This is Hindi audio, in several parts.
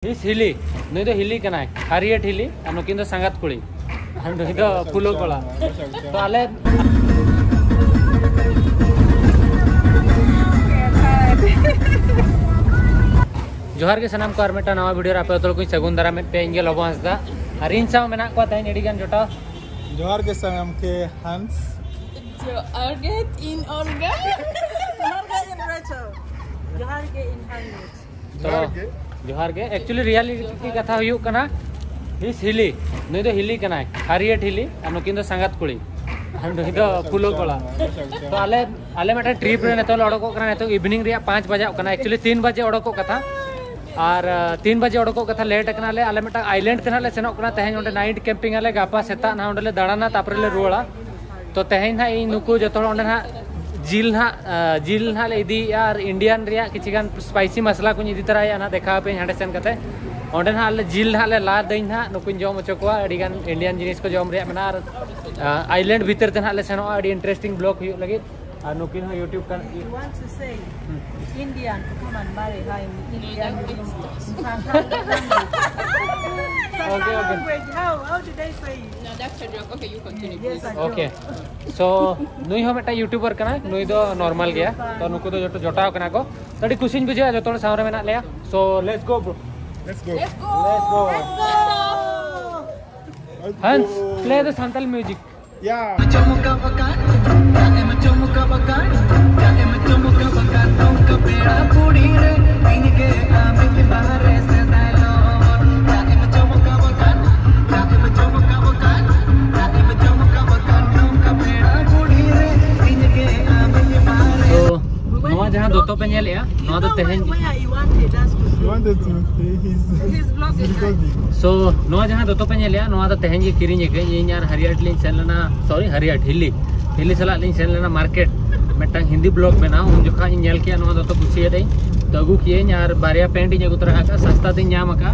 He's hilly. No, the hilly can I. Harriet hilly. I'm looking the Sangat Kuri. I'm doing the Pulo Kola. So Ale. जोहार के सनाम को आरमेटा नवा वीडियो आप तो कोई सगुन दारा में पे इंगे लाबाहांसदा रीन सांग मेना को ताई नेडिगान जोटा जोहार के सनाम के हंस जोहार के इन ओल्गा जोहार के इन रचो जोहार के इन हंस तो जोहार के एक्चुअली रियलिटी की कथा हुई कना हिस हिली नई दो हिली कना हारियट हिली हम लोग किंतु संगत कुड़ी हम नई दो पुलो कोला तो आले आले मेटा ट्रिप रे नेतो ओडको कना नेतो इवनिंग रे 5 बजे कना एक्चुअली 3 बजे ओडको कथा और 3 बजे ओडको कथा लेट कना ले आले मेटा आइलैंड तेना ले सेनो कना तेहेन ओंडे नाइट कैंपिंग आले गापा सेता ना ओंडे ले दाड़ाना तापर ले रुवाड़ा तो तेहेन ना इ नुकु जतो ओंडे ना जिल ना ले इदी यार इंडियन रिया किछिगान स्पाइसी मसला को इदी तरह ना देखा पे हांडे सेन कते ओंडे ना ले जिल ना ले ला देइन ना नुकुन जम अचकोआ अडिगान इंडियन जिनिस को जम रिया मेना आइलैंड भीतर ते ना ले सेनो अडी इंटरेस्टिंग ब्लॉग हुई लगी और नुकिन हो यूट्यूब का You want to say Indian come and marry her in Indian language. How did they say it? No, that's a joke. Okay, you continue. Yes, I okay so नुई हो मेटा यूट्यूबर कना नुई दो नॉर्मल गया तो नुकु दो जोटाव कना को तड़ी खुशिन बुझे जतो सावरे मेना लेया so let's go bro let's go हंस प्ले द संतल म्यूजिक या जहाँ दोतो पे नेल या नवा तो तेहेन सो नवा जहाँ दोतो पे नेल या नवा तो तेहेन जी किरिन के यार हरियाट लिन सेन लेना सॉरी हरियाट हिली सला लिन सेन लेना मार्केट मेटा हिंदी ब्लॉग में ना उन जोखा इन नेल के नवा दोतो कुसी दई तो अगु किए यार बारिया पेंट इन अगु तरह का सस्ता दिन नाम का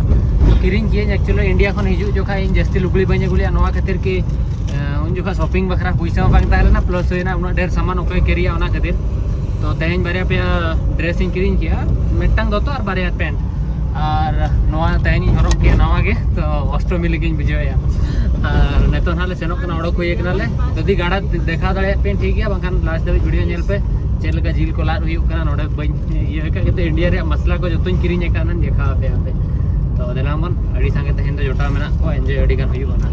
किरिन किए एक्चुअली इंडिया खन हिजु जोखा इन जस्ती लुगड़ी बने गुलिया नवा खातिर की उन जोखा शॉपिंग बखरा पैसा बांग तालेना प्लस होना उना ढेर सामान ओके करिया उना खातिर तो तेहेन बारिया पे ड्रेसिंग किरिन किया मेटांग दोतो और बारिया पेंट और नवा तेहेन हरक किया नवा के तो अष्टमी लगी बुझाया और नेतो नाले सेनो कना ओडो कोई एकनाले जदी गाड़ा देखा दड़े पे ठीक गया बांखान लास्ट दे वीडियो नेल पे चेल का झील को लार हुई कना नोडे बई ये का के इंडिया रे मसला को जतोन किरिन एकना देखा पे आपे तो देलामन अडी संगे तेहेन दो जोटा मेना को एंजॉय अडी गान हुई बना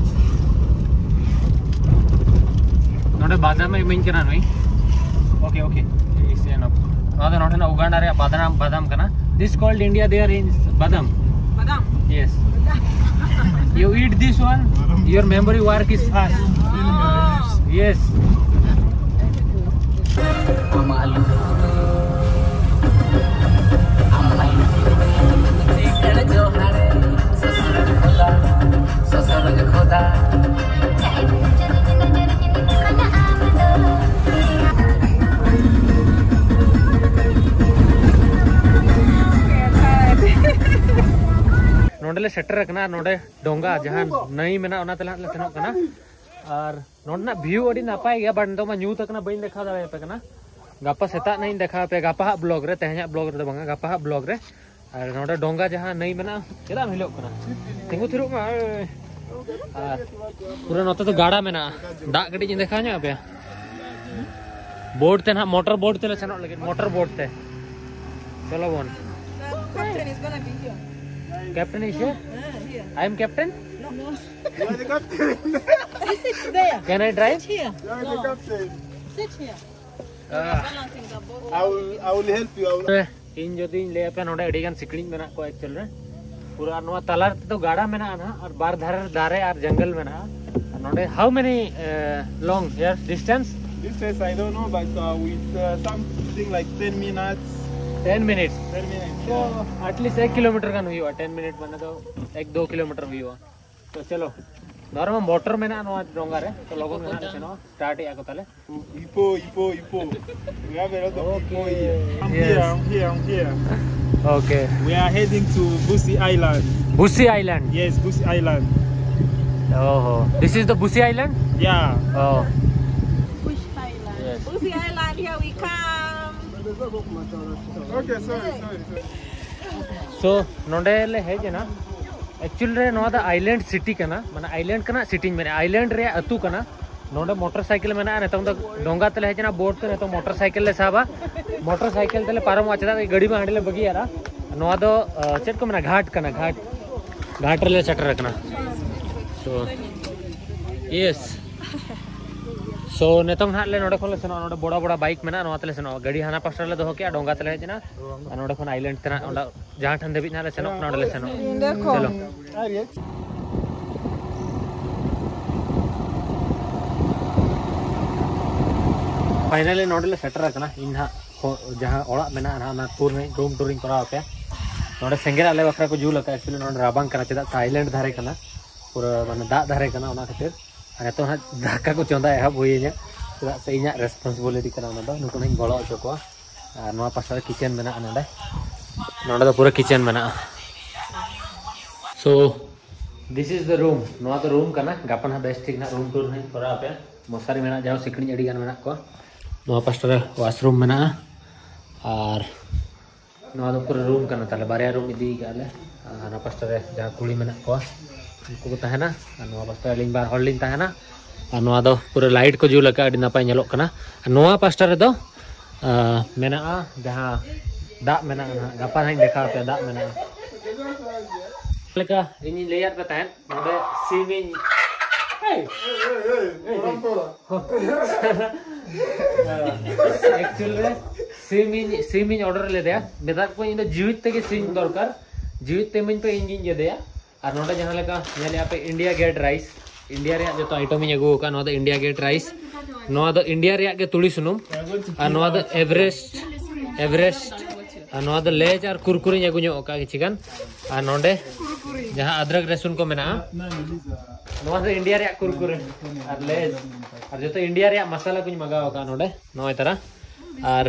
नोडे बाजार में मिन कना नई ओके ओके ना उगांडा रे बादाम कना दिस कॉल्ड इंडिया देयर इन बादाम yes you eat this one your memory work is fast yes नोडले सेटर रखना नोडे डोंगा जहां नई मेना ओना तला तनो कना और नोडना व्यू अडी नापाय गया बट तो मा न्यू तक ना बइन देखा दावे पे कना गापा सेता नहीं देखा पे गापा ब्लॉग रे तेहया ब्लॉग रे बंगा गापा ब्लॉग रे और नोडे डोंगा जहां नई मेना केदा हिलो कना तिंगु थिरु मा और पूरा नोते तो गाड़ा मेना दाग गडी देखा nya पे बोर्ड ते ना मोटर बोर्ड ते सेनो लगे मोटर बोर्ड ते चलो bone Captain is gonna be here. Captain is here? I am captain? No. You are the captain. Sit there. Can I drive? Sit here. You are the captain. Sit here. Balancing the boat. I will help you. इन जो दिन ले पे नोडे अडिगान सिकलिंग मेना को एक्चुअल रे पूरा नवा तालार तो गाड़ा मेना ना और बार दारे और जंगल में ना नोडे how many long here distance Distance I don't know but with something like 10 minutes 10 minutes तो yeah. एटलीस्ट 1 किलोमीटर का हुई हुआ 10 मिनट बने तो 1-2 किलोमीटर हुई हुआ तो चलो नॉर्मल मोटर में ना डोंगा रे तो लोगों में ना चलो स्टार्ट या को तले Ipo we have a lot of people here. I'm here okay we are heading to Busi Island yes Busi Island oh this is the Busi Island yeah oh Bush Island. yes Bush Island, here we come. okay sorry सो नोडे ले हेज ना एक्चुअली रे नोदा आइलैंड सिटी कना माने आइलैंड कना सिटी में आइलैंड रे अतु कना नोडे मोटरसाइकिल में ना नेतों द डोंगा तले हेजना बोट ते नेतो मोटरसाइकिल ले साबा मोटरसाइकिल तले पारम आचदा गाड़ी में हांडले बगी यारा नोआ दो चेक को मना घाट कना घाट रे सेटर रखना सो यस सो नेतों ना ले नोडे खन ले सेनो नोडे बड़ा बड़ा बाइक में ना नोआ तले सेनो गाड़ी हाना पास्टर ले दोहो के डोंगा तले हेजना नोडे खन आइलैंड तना ओंडा जहां ठंडे भी ना ले सेनो नोडे ले सेनो चलो फाइनली नोडे ले सेटर रखना इनहा जहां ओड़ा मेना ना टूर में रूम टूरिंग करा पे नोडे सेंगेर आले बखरा को जुल का एक्चुअली नोडे राबांग कना चेदा आइलैंड धारे कना पूरा माने दा धारे कना ओना खातिर अरे तो ना दाका को चंदा है बुइया चेदा से इना रेस्पॉन्सिबिलिटी कना ओना दो नुको नहीं गलो अचो को और नोआ पासा किचन मेना नोडे नोडे तो पूरा किचन मेना so this is the room नोआ तो रूम कना गापन हा बेस्ट ठीक ना रूम टूर नहीं करा पे मसारी मेना जाओ सिकड़ी अड़ी गान मेना को नोआ पास्टर वाशरूम मेना और नोआ तो पूरा रूम कना ताले बारे रूम इदी गाले ना पास्टर जहां कुड़ी मेना को उनको को तहना नोआ पास्टर लिंग बार हॉलिंग तहना और नोआ दो पूरा लाइट को जुल का अड़ी नपाय नेलोक कना नोआ पास्टर दो मेना जहां दा मेना गापा हाई देखा पे दा मेना लेका इन लेयर पे तहन नोडे स्विमिंग एक्चुअली स्विमिंग ऑर्डर ले दिया बेटा को इन जीवित ते के स्विमिंग दरकार जीवित ते मन पे इंजिन जे दिया और नोडे जहां लेका नेले आपे इंडिया गेट राइस इंडिया रे जो आइटम इन अगु का नो द इंडिया गेट राइस नो द इंडिया रे के तुड़ी सुनुम और नो द एवरेस्ट और नो द लेज और कुरकुरे इन अगु नो का किछिगान और नोडे जहां अदरक रसुन को मेना नोआ द इंडिया रे कुरकुरे और लेज और जो तो इंडिया रे मसाला कुछ मगाओ का नोडे नोय तरह और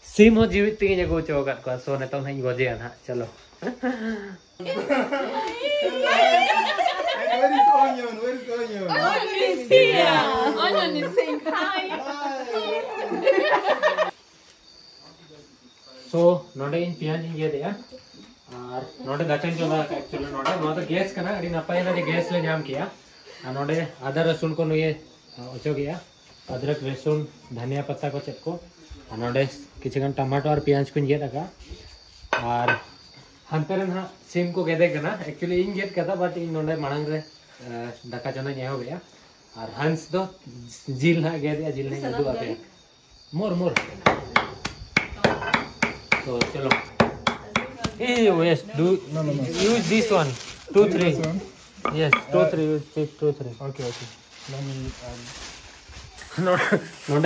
सिम हो जीवित तिगे जगो चोका को सो ने तो नहीं बजे ना चलो Where is onion? Where is onion? Onion is here. Onion is saying hi. सो नोडे इन पियान ये दिया और नोडे गचन जो ना एक्चुअली नोडे नो तो गैस करना अड़ी नपाय ना गैस ले जाम किया और नोडे आदा रसुन को ये ओचो गया अदरक रसुन धनिया पत्ता को चटको और नोडे किछगन टमाटो और प्याज को ये लगा और हंतरन हा सिम को गेदे करना एक्चुअली इन गेट कथा बट इन नोडे मांग रे दाका चंदा ये हो गया और हंस दो जिल हा गेदे जिल नहीं दो आते मोर so चलो yes do no use this one 2 3 yes 2 3 use 2 3 okay let me no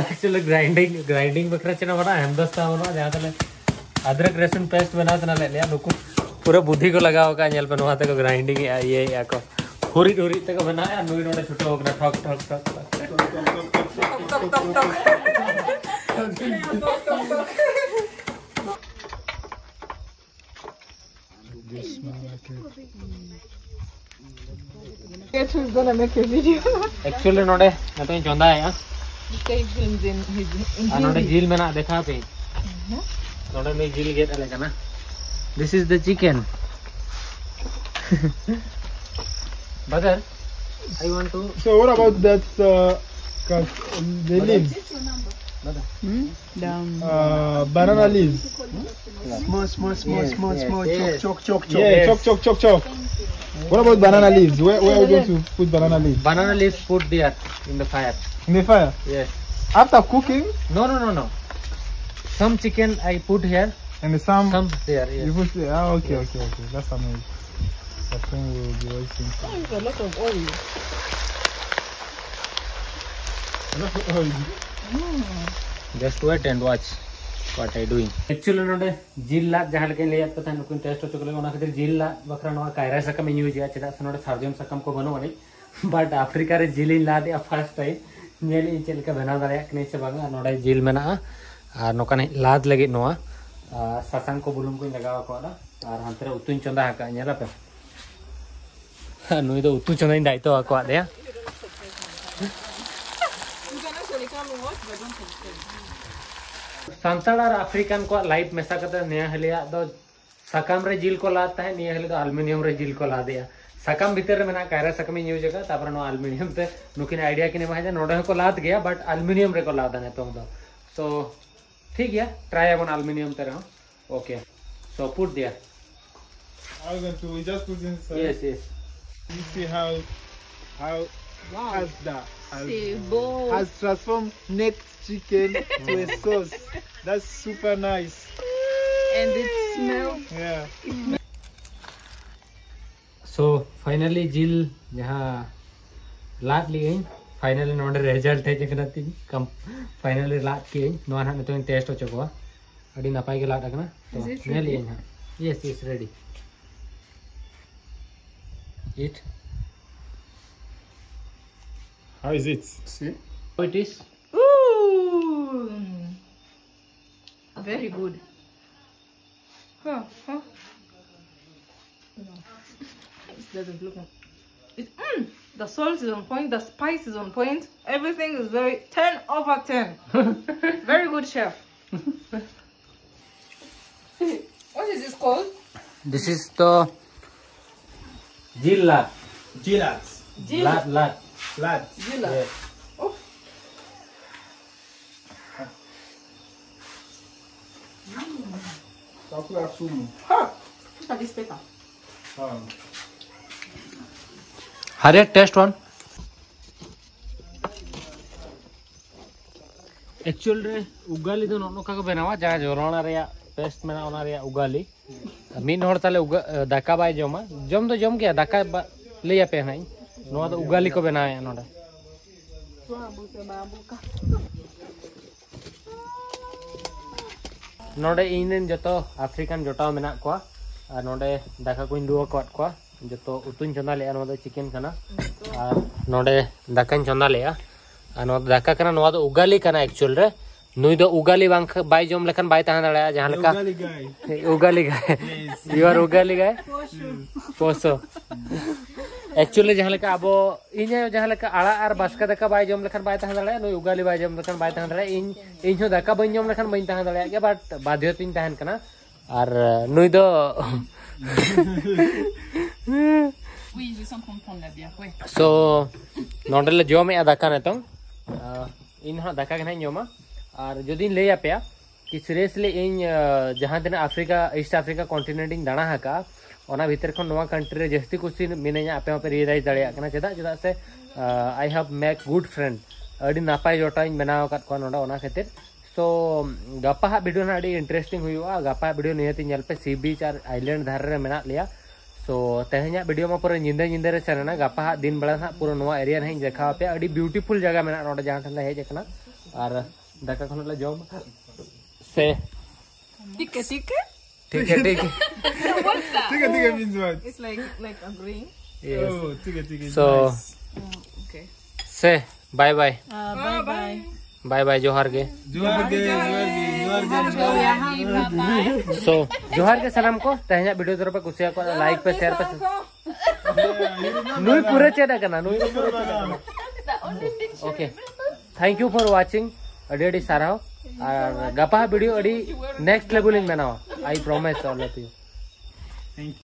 actually grinding बकरा चना बड़ा HANSDA बना जहां तले अदरक लहसुन पेस्ट बना तना ले लिया नुको पूरा बुद्धि को लगाओ का नेल पे नोते को ग्राइंडिंग ये या को पूरी तक बनाया नुई नोडे छुटो होगना ठक Guess who's gonna make a video? Actually नोडे मैं तो चंदा है Stay filmed in his नोडे झील में ना देखा पे नोडे में झील गेट अलग ना this is the chicken Badar, I want to. So what about that? The leaves. down. Banana leaves. Small. Chok. Yeah, chok. What about banana leaves? Where are you going to put banana leaves? Banana leaves put there in the fire. In the fire. Yes. After cooking. No. Some chicken I put here. And some there. Yes. You put there. Ah, okay. That's amazing. I think we will be wasting time. There's a lot of oil. Just wait and watch what I doing. Actually नोडे जिल ला जहाँ लगे ले पता है नुकुन टेस्ट हो चुके लोग ना किधर जिल ला बकरा नोआ कायरा सकम यूज़ किया चिदा नोडे सार्जन सकम को बनो वाली but अफ्रीका रे जिल ला दिया फर्स्ट टाइम नेली चल के बना दारे कने से बांगा नोडे जिल में ना नोका नहीं लाद लगे नोआ सासांग को बुलुम को लगावा को ना और हंतरे उतुन चंदा का नेला पे नुई तो उतु चंदा इन दायित्व को आदे You can actually come and watch, but don't subscribe. सांताड़ और अफ्रीकन को लाइफ मेसा करते नया हलिया दो साकाम रे जिल को लाता है निया हेले तो एल्युमिनियम रे जिल को ला दिया साकाम भीतर में ना कायरा साकाम यूज जगह तापर नो एल्युमिनियम ते नुकिन आइडिया किने भाई नोडे को लात गया बट एल्युमिनियम रे को लादा ने तो सो ठीक है ट्राई अपन एल्युमिनियम ते रहो ओके सो पुट दिया I'm going to just put inside. yes You see how HANSDA has transformed necked chicken to a sauce. That's super nice. And it smells. Yeah. So finally जिल जहाँ लात ली गई फाइनली नोडे रिजल्ट है जगना तीन कम फाइनली लात की गई नोआ ना तो टेस्ट हो चुका अड़ी नपाई के लात अगना तो ने लिए यहाँ yes yes ready eat How is it? See? how it is Ooh, very good. Huh. It doesn't look like it. The salt is on point. The spice is on point. Everything is very 10 over 10. Very good, chef. What is this called? this is the jill lat Gilat. lat Lad. Gila. yes. Oh. Huh. Look at this paper. हर एक टेस्ट वन एक्चुअल रे उगाली दो नोका को बनावा जहाँ जोराना रे पेस्ट में ना रे उगाली मीन होड़ ताले दाका बाय जमा जम तो जम गया दाका ले पे नहीं नोआ तो उगाली को बनाया नोडे नोडे इन जतो अफ्रीकन जोटाव मेना को नोडे दाका को इंडुआ को जो उतुन चंदा ले चिकेन कना और नोडे दाका चंदा ले दाका कना नोआ तो उगाली कना एक्चुअल रे नुई दो उगाली बांग बाय जम लेखन बाय तहन दड़या जहां लेका उगाली गाय यू आर उगाली गाय पोसो एक्चुअली जहां लेका अब इन जहां लेका आड़ा और बास्का दाका बाय जम लेखन बाय तहन दड़या नुई उगाली बाय जम लेखन बाय तहन दड़या इन हो दाका बन जम लेखन बन तहन दड़या के बट बाध्य तिन तहन कना और नुई दो Oui, je sens qu'on prend la bière. Oui. so nodal जम ए दाका ने तो इन हा दाका के जमा और जो दिन ले पे कि सीरियसली इन जहाँ दिन अफ्रीका ईस्ट अफ्रीका कॉन्टिनेंट इन दाणा हका ओना भीतर खन नोआ कंट्री रे जस्ती कुछ मिनेኛ आपे पे रियलाइज दड़िया कना चेदा से I have make good friend अडी नापाय जोटा इन बनाव काट को नोडा ओना खातिर सो गपा हा वीडियो ना अडी इंटरेस्टिंग हुआ गपा वीडियो नियति नेल पे सी बीच और आइलैंड धार रे मेना लिया सो तेहኛ वीडियो में पूरा निंदा निंदा रे सेना गपा हा दिन बेला ना पूरा नोआ एरिया नहीं देखा पे अडी ब्यूटीफुल जगह मेना नोडा जहां ठंडा हेज कना और दाका खन ले जम से Tika. ठीक है What's that? Tika means what? It's like a green. yes. Oh, tika. so Okay. Say bye bye Bye. Bye bye जोहार के Juar ke. सो जोहार के सलाम को तेहኛ वीडियो तरफ पे कुसिया को लाइक पे शेयर पे नुई पूरे चेदा करना नुई पूरे चेदा okay thank you for watching अडी सारा और गपा वीडियो अडी नेक्स्ट लेवल इन बनावा I promise all of you